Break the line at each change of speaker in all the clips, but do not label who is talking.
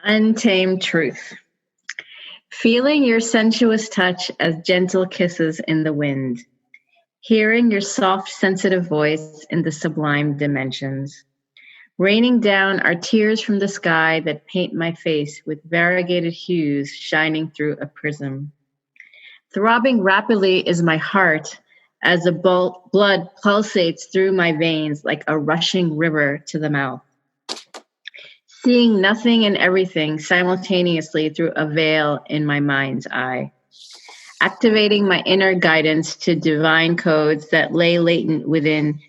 Untamed truth. Feeling your sensuous touch as gentle kisses in the wind. Hearing your soft, sensitive voice in the sublime dimensions. Raining down are tears from the sky that paint my face with variegated hues shining through a prism. Throbbing rapidly is my heart as the blood pulsates through my veins like a rushing river to the mouth. Seeing nothing and everything simultaneously through a veil in my mind's eye. Activating my inner guidance to divine codes that lay latent within,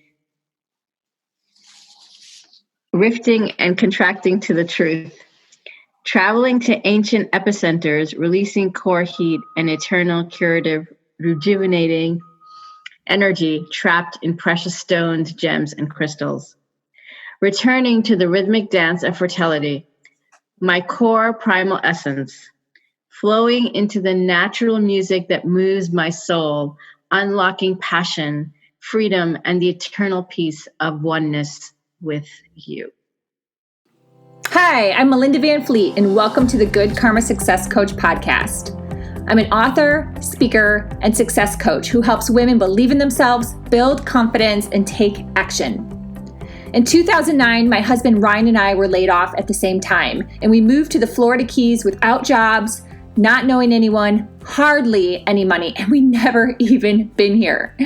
rifting and contracting to the truth. Traveling to ancient epicenters, releasing core heat and eternal curative, rejuvenating energy trapped in precious stones, gems, and crystals. Returning to the rhythmic dance of fertility, my core primal essence, flowing into the natural music that moves my soul, unlocking passion, freedom, and the eternal peace of oneness with you.
Hi, I'm Melinda Van Fleet, and welcome to the Good Karma Success Coach podcast. I'm an author, speaker, and success coach who helps women believe in themselves, build confidence, and take action. In 2009, my husband Ryan and I were laid off at the same time, and we moved to the Florida Keys without jobs, not knowing anyone, hardly any money, and we never even been here.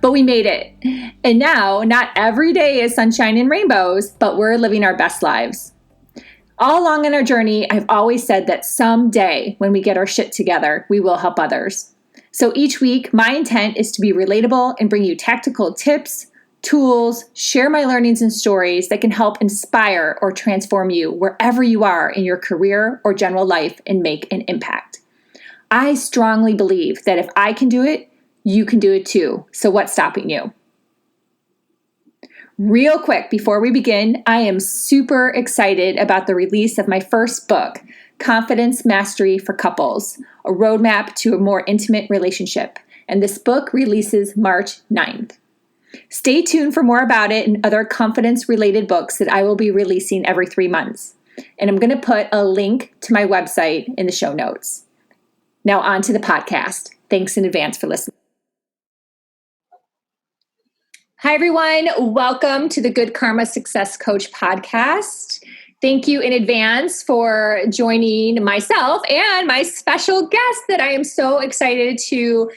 But we made it. And now, not every day is sunshine and rainbows, but we're living our best lives. All along in our journey, I've always said that someday when we get our shit together, we will help others. So each week, my intent is to be relatable and bring you tactical tips, tools, share my learnings and stories that can help inspire or transform you wherever you are in your career or general life and make an impact. I strongly believe that if I can do it, you can do it too. So what's stopping you? Real quick, before we begin, I am super excited about the release of my first book, Confidence Mastery for Couples, a roadmap to a more intimate relationship. And this book releases March 9th. Stay tuned for more about it and other confidence-related books that I will be releasing every 3 months. And I'm going to put a link to my website in the show notes. Now on to the podcast. Thanks in advance for listening. Hi, everyone. Welcome to the Good Karma Success Coach podcast. Thank you in advance for joining myself and my special guest that I am so excited to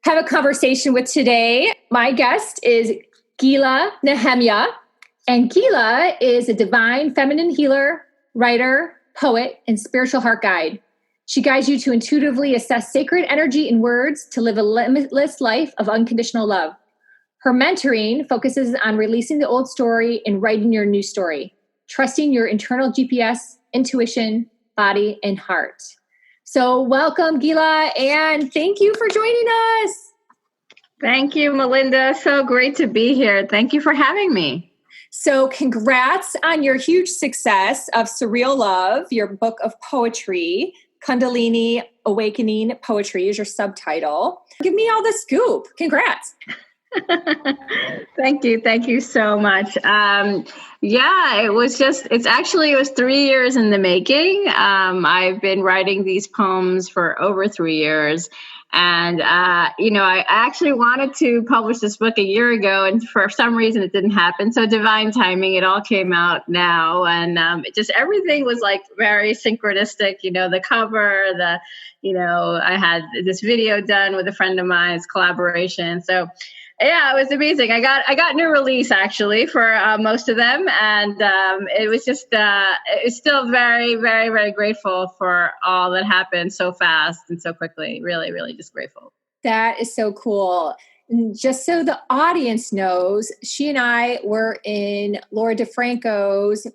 have a conversation with today. My guest is Gila Nehemia, and Gila is a divine feminine healer, writer, poet, and spiritual heart guide. She guides you to intuitively assess sacred energy in words to live a limitless life of unconditional love. Her mentoring focuses on releasing the old story and writing your new story, trusting your internal GPS, intuition, body, and heart. So welcome, Gila, and thank you for joining us.
Thank you, Melinda. So great to be here. Thank you for having me.
So congrats on your huge success of Surreal Love, your book of poetry. Kundalini Awakening Poetry is your subtitle. Give me all the scoop. Congrats.
Thank you. Thank you so much. It was 3 years in the making. I've been writing these poems for over 3 years. And, I actually wanted to publish this book a year ago, and for some reason it didn't happen. So divine timing, it all came out now. And everything was like very synchronistic, the cover, I had this video done with a friend of mine's collaboration. So yeah, it was amazing. I got new release actually for most of them, and it was still very, very, very grateful for all that happened so fast and so quickly. Really, really just grateful.
That is so cool. And just so the audience knows, she and I were in Laura DeFranco's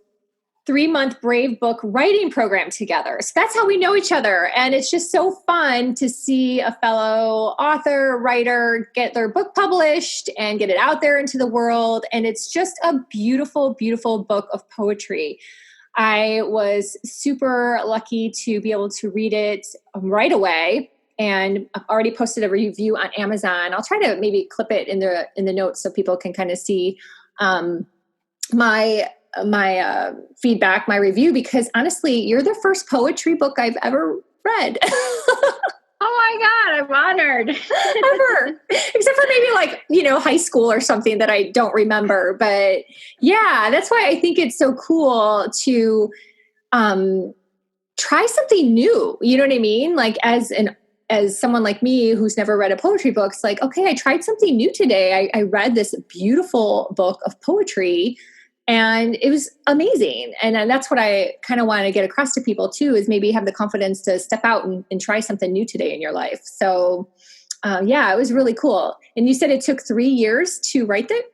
3-month Brave Book writing program together. So that's how we know each other. And it's just so fun to see a fellow author, writer get their book published and get it out there into the world. And it's just a beautiful, beautiful book of poetry. I was super lucky to be able to read it right away. And I've already posted a review on Amazon. I'll try to maybe clip it in the notes so people can kind of see my feedback, my review, because honestly, you're the first poetry book I've ever read.
Oh my God, I'm honored.
Ever. Except for maybe like, high school or something that I don't remember. But yeah, that's why I think it's so cool to try something new. You know what I mean? Like as someone like me who's never read a poetry book, it's like, okay, I tried something new today. I read this beautiful book of poetry and it was amazing. And that's what I kind of want to get across to people too, is maybe have the confidence to step out and try something new today in your life. So yeah, it was really cool. And you said it took 3 years to write it?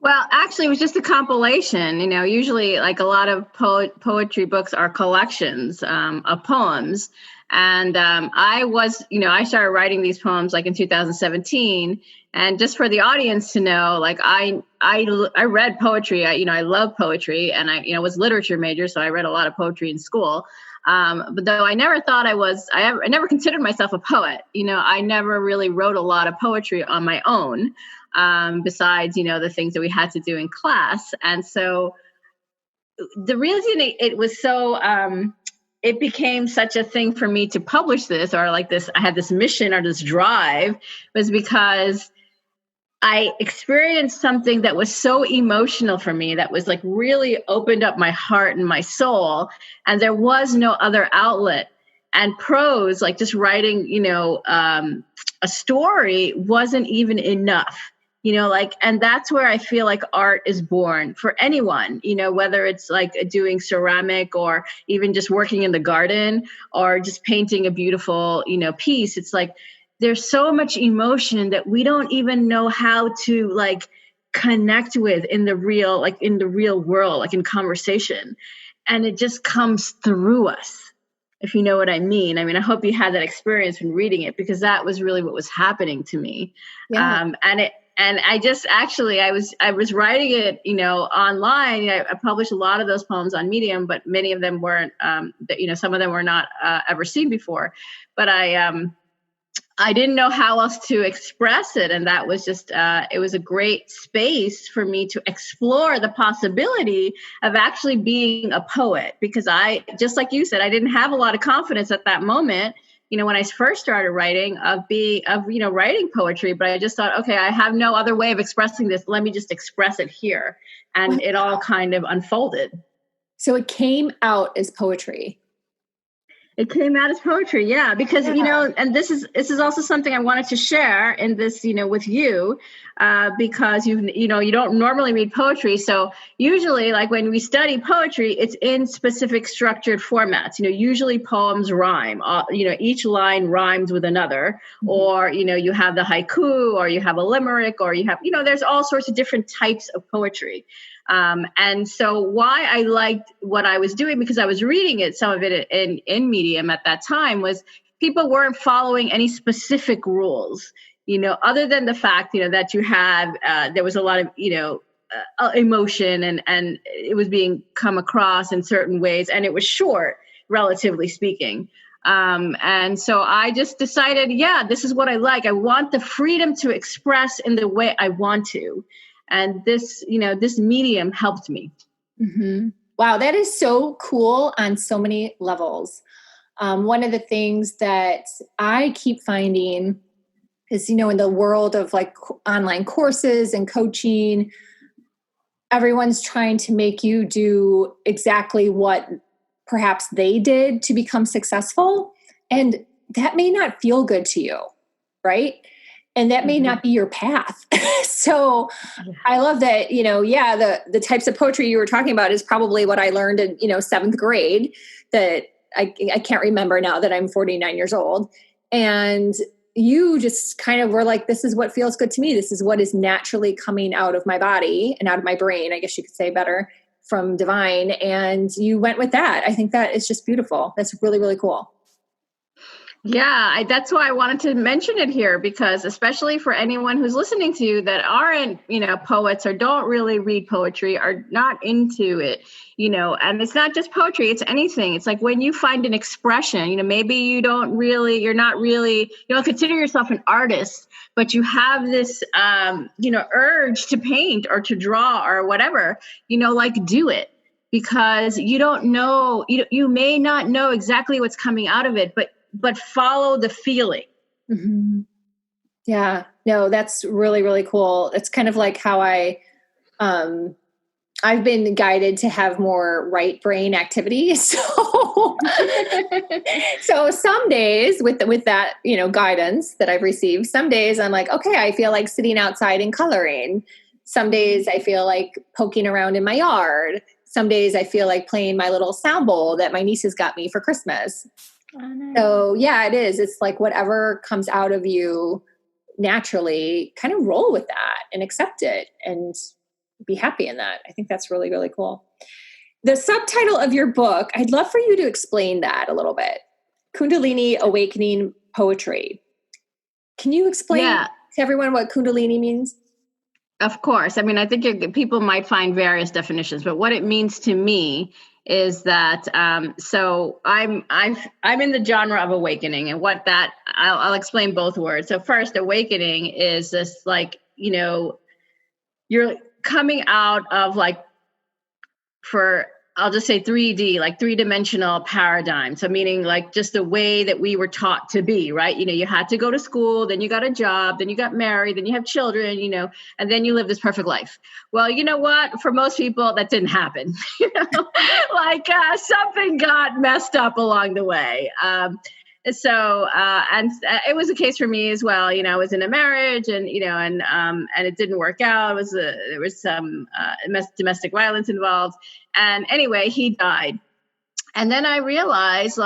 Well, actually, it was just a compilation. Usually like a lot of poetry books are collections of poems. And I started writing these poems like in 2017. And just for the audience to know, like I read poetry. I love poetry, and I was literature major, so I read a lot of poetry in school. But though I never thought I never considered myself a poet. I never really wrote a lot of poetry on my own, besides, the things that we had to do in class. And so the reason it was so, it became such a thing for me to publish this, or like this, I had this mission or this drive, was because I experienced something that was so emotional for me, that was like really opened up my heart and my soul. And there was no other outlet. And prose, like just writing, a story, wasn't even enough. And that's where I feel like art is born for anyone, whether it's like doing ceramic or even just working in the garden or just painting a beautiful, piece. It's like, there's so much emotion that we don't even know how to like connect with in the real world, like in conversation. And it just comes through us, if you know what I mean. I hope you had that experience when reading it, because that was really what was happening to me.
Yeah.
And I just actually, I was writing it, online. I published a lot of those poems on Medium, but many of them weren't, some of them were not ever seen before. But I didn't know how else to express it. And that was just, it was a great space for me to explore the possibility of actually being a poet, because just like you said, I didn't have a lot of confidence at that moment, when I first started writing, writing poetry, but I just thought, okay, I have no other way of expressing this. Let me just express it here. And it all kind of unfolded.
So it came out as poetry.
It came out as poetry, yeah, because, and this is also something I wanted to share in this, with you, because you don't normally read poetry. So usually, like when we study poetry, it's in specific structured formats. Usually poems rhyme. Each line rhymes with another, or you have the haiku, or you have a limerick, or you have there's all sorts of different types of poetry. And so why I liked what I was doing, because I was reading some of it in Medium at that time, was people weren't following any specific rules, other than the fact, that you had, there was a lot of, emotion and it was being come across in certain ways, and it was short, relatively speaking. And so I just decided, yeah, this is what I like. I want the freedom to express in the way I want to. And this medium helped me.
Mm-hmm. Wow, that is so cool on so many levels. One of the things that I keep finding is, in the world of like online courses and coaching, everyone's trying to make you do exactly what perhaps they did to become successful. And that may not feel good to you, right? And that may not be your path. So I love that, the types of poetry you were talking about is probably what I learned in, 7th grade, that I can't remember now that I'm 49 years old. And you just kind of were like, this is what feels good to me. This is what is naturally coming out of my body and out of my brain, I guess you could say better, from divine. And you went with that. I think that is just beautiful. That's really, really cool.
That's why I wanted to mention it here, because especially for anyone who's listening to you that aren't, poets or don't really read poetry, are not into it, and it's not just poetry, it's anything. It's like when you find an expression, maybe you're not really, you don't consider yourself an artist, but you have this, urge to paint or to draw or whatever, do it. Because you don't know, you may not know exactly what's coming out of it, but follow the feeling.
Mm-hmm. Yeah, no, that's really, really cool. It's kind of like how I've been guided to have more right brain activity. So, so some days with that, guidance that I've received, some days I'm like, okay, I feel like sitting outside and coloring. Some days I feel like poking around in my yard. Some days I feel like playing my little sound bowl that my nieces got me for Christmas. Oh, nice. So yeah, it is. It's like whatever comes out of you naturally, kind of roll with that and accept it and be happy in that. I think that's really, really cool. The subtitle of your book, I'd love for you to explain that a little bit. Kundalini Awakening Poetry. Can you explain to everyone what Kundalini means?
Of course. I mean, I think people might find various definitions, but what it means to me is that so I'm in the genre of awakening, and what that I'll explain both words. So first, awakening is this you're coming out of I'll just say 3D, like three-dimensional paradigm. So meaning like just the way that we were taught to be, right? You had to go to school, then you got a job, then you got married, then you have children, and then you live this perfect life. Well, you know what? For most people, that didn't happen. Something got messed up along the way. And it was the case for me as well. I was in a marriage, and it didn't work out. There was some domestic violence involved, and anyway, he died. And then I realized,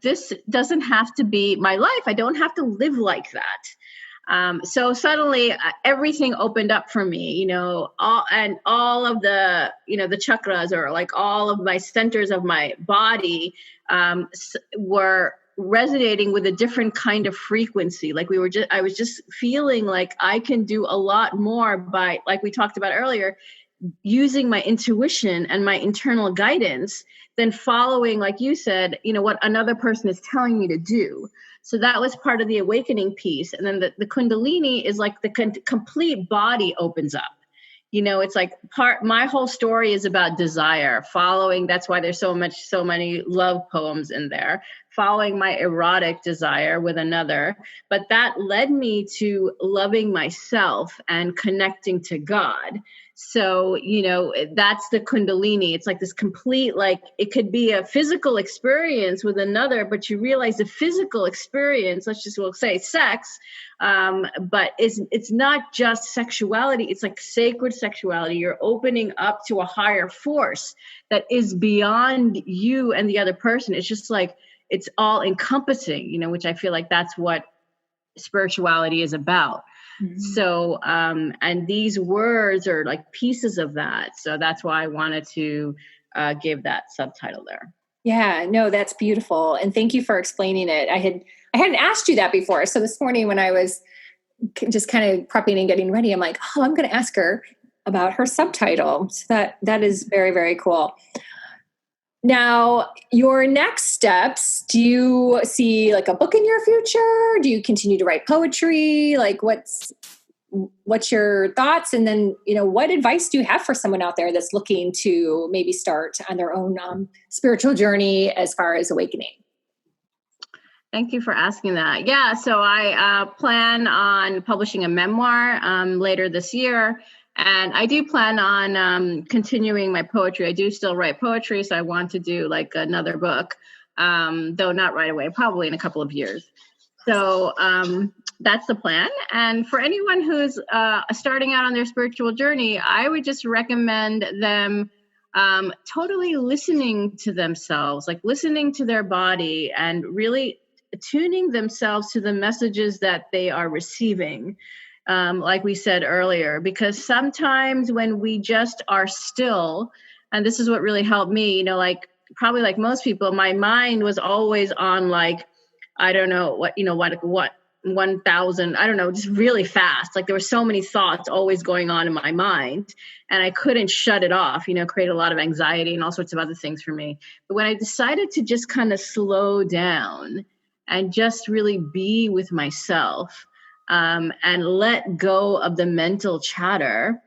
this doesn't have to be my life. I don't have to live like that. So suddenly everything opened up for me, all of the, the chakras, or all of my centers of my body were resonating with a different kind of frequency. I was just feeling like I can do a lot more by, like we talked about earlier, using my intuition and my internal guidance than following, like you said, what another person is telling me to do. So that was part of the awakening piece. And then the Kundalini is like the complete body opens up. It's like my whole story is about desire, following. That's why there's so many love poems in there, following my erotic desire with another. But that led me to loving myself and connecting to God. So, that's the Kundalini. It's like this complete, it could be a physical experience with another, but you realize the physical experience, we'll say sex, but it's not just sexuality. It's like sacred sexuality. You're opening up to a higher force that is beyond you and the other person. It's just it's all encompassing, which I feel like that's what spirituality is about. Mm-hmm. So, and these words are like pieces of that. So that's why I wanted to give that subtitle there.
Yeah, no, that's beautiful. And thank you for explaining it. I hadn't asked you that before. So this morning when I was just kind of prepping and getting ready, I'm like, I'm going to ask her about her subtitle. So that is very, very cool. Now, your next steps, do you see a book in your future? Do you continue to write poetry? What's your thoughts? And then, what advice do you have for someone out there that's looking to maybe start on their own spiritual journey as far as awakening?
Thank you for asking that. Yeah, so I plan on publishing a memoir later this year. And I do plan on continuing my poetry. I do still write poetry, so I want to do another book, though not right away, probably in a couple of years. So that's the plan. And for anyone who's starting out on their spiritual journey, I would just recommend them totally listening to themselves, listening to their body and really tuning themselves to the messages that they are receiving. Like we said earlier, because sometimes when we just are still, and this is what really helped me, probably like most people, my mind was always on I don't know what 1,000, I don't know, just really fast. Like there were so many thoughts always going on in my mind and I couldn't shut it off, create a lot of anxiety and all sorts of other things for me. But when I decided to just kind of slow down and just really be with myself, and let go of the mental chatter,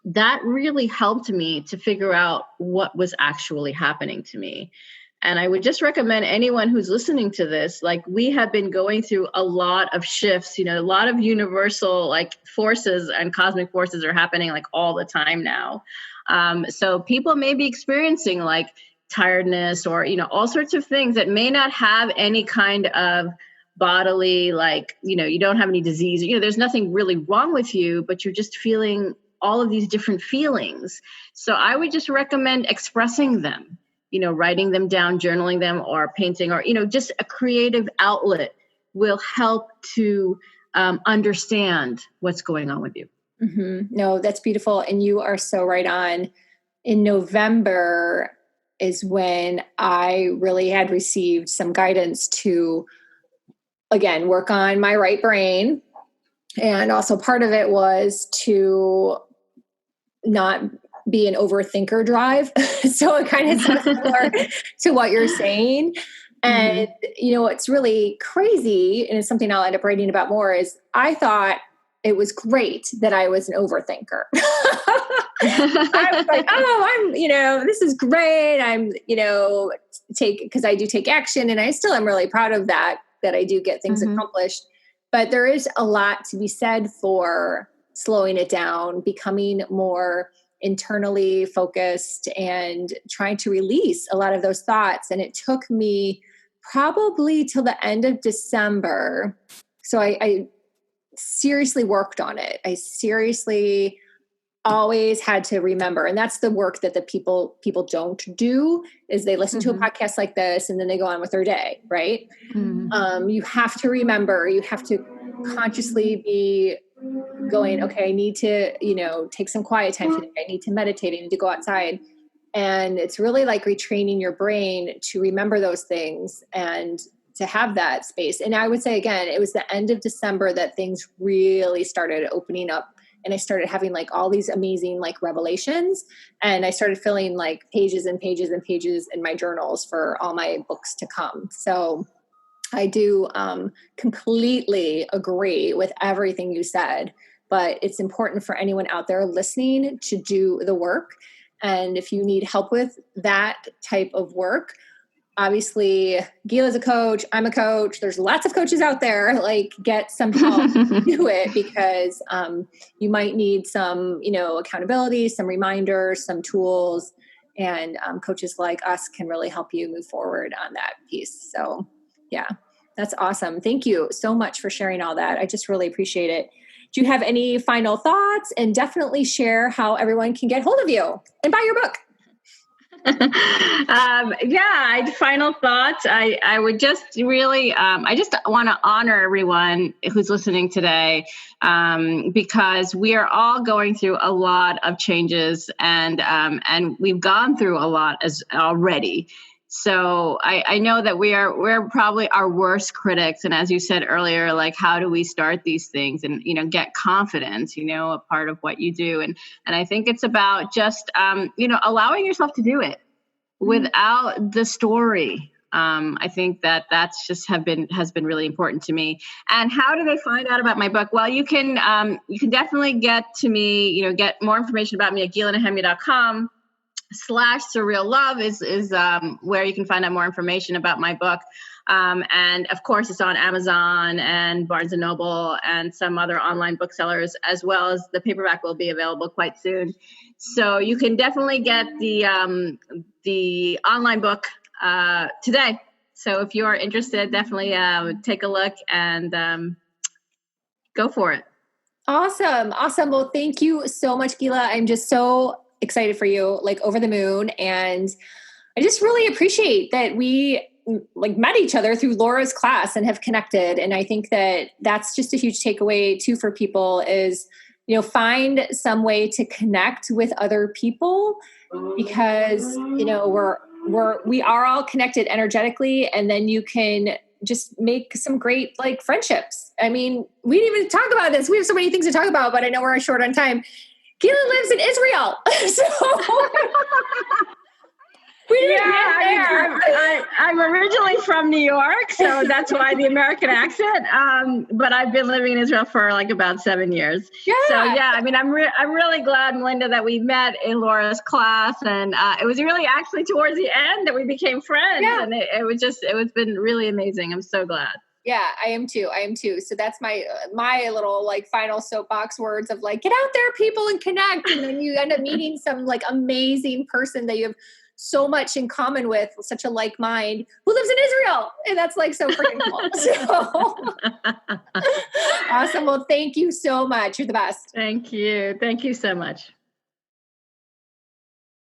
that really helped me to figure out what was actually happening to me. And I would just recommend anyone who's listening to this, like we have been going through a lot of shifts, a lot of universal like forces and cosmic forces are happening like all the time now. So people may be experiencing like tiredness or, all sorts of things that may not have any kind of bodily, like, you don't have any disease, there's nothing really wrong with you, but you're just feeling all of these different feelings. So I would just recommend expressing them. Writing them down, journaling them, or painting, or, just a creative outlet will help to understand what's going on with you.
Mm-hmm. No, that's beautiful. And you are so right on. In November is when I really had received some guidance to, again, work on my right brain. And also part of it was to not be an overthinker drive. So it kind of sounds similar to what you're saying. And, what's really crazy, and it's something I'll end up writing about more, is I thought it was great that I was an overthinker. I was like, this is great. Because I do take action and I still am really proud of that I do get things accomplished. But there is a lot to be said for slowing it down, becoming more internally focused and trying to release a lot of those thoughts. And it took me probably till the end of December. So I seriously worked on it. I seriously always had to remember. And that's the work that the people don't do, is they listen to a podcast like this and then they go on with their day, right? You have to remember, you have to consciously be going, okay, I need to, take some quiet time today. I need to meditate. I need to go outside. And it's really like retraining your brain to remember those things and to have that space. And I would say, again, it was the end of December that things really started opening up. And I started having like all these amazing like revelations. And I started filling like pages and pages and pages in my journals for all my books to come. So I do completely agree with everything you said, but it's important for anyone out there listening to do the work. And if you need help with that type of work, obviously Gila's a coach, I'm a coach. There's lots of coaches out there, like get some help do it, because you might need some, accountability, some reminders, some tools, and coaches like us can really help you move forward on that piece. So yeah, that's awesome. Thank you so much for sharing all that. I just really appreciate it. Do you have any final thoughts? And definitely share how everyone can get hold of you and buy your book.
Final thoughts. I would just really, I just want to honor everyone who's listening today, because we are all going through a lot of changes, and we've gone through a lot already. So I know that we're probably our worst critics. And as you said earlier, like, how do we start these things and, get confidence, a part of what you do. And I think it's about just, allowing yourself to do it without the story. I think that's just has been really important to me. And how do they find out about my book? Well, you can definitely get to me, get more information about me at gilanehemia.com/surreal-love is where you can find out more information about my book. And of course, it's on Amazon and Barnes & Noble and some other online booksellers, as well as the paperback will be available quite soon. So you can definitely get the online book today. So if you are interested, definitely take a look and go for it.
Awesome. Well, thank you so much, Gila. I'm just so excited for you, like over the moon. And I just really appreciate that we like met each other through Laura's class and have connected. And I think that that's just a huge takeaway too for people is, find some way to connect with other people, because, we are all connected energetically, and then you can just make some great like friendships. I mean, we didn't even talk about this. We have so many things to talk about, but I know we're short on time. Gila lives in Israel. So we didn't get there.
I'm originally from New York, so that's why the American accent. But I've been living in Israel for like about 7 years.
Yeah.
So yeah, I mean, I'm really glad, Melinda, that we met in Laura's class, and it was really actually towards the end that we became friends, and it's been really amazing. I'm so glad.
Yeah, I am too. So that's my little like final soapbox words of like, get out there, people, and connect. And then you end up meeting some like amazing person that you have so much in common with such a like mind who lives in Israel. And that's like so freaking cool. So awesome. Well, thank you so much. You're the best.
Thank you. Thank you so much.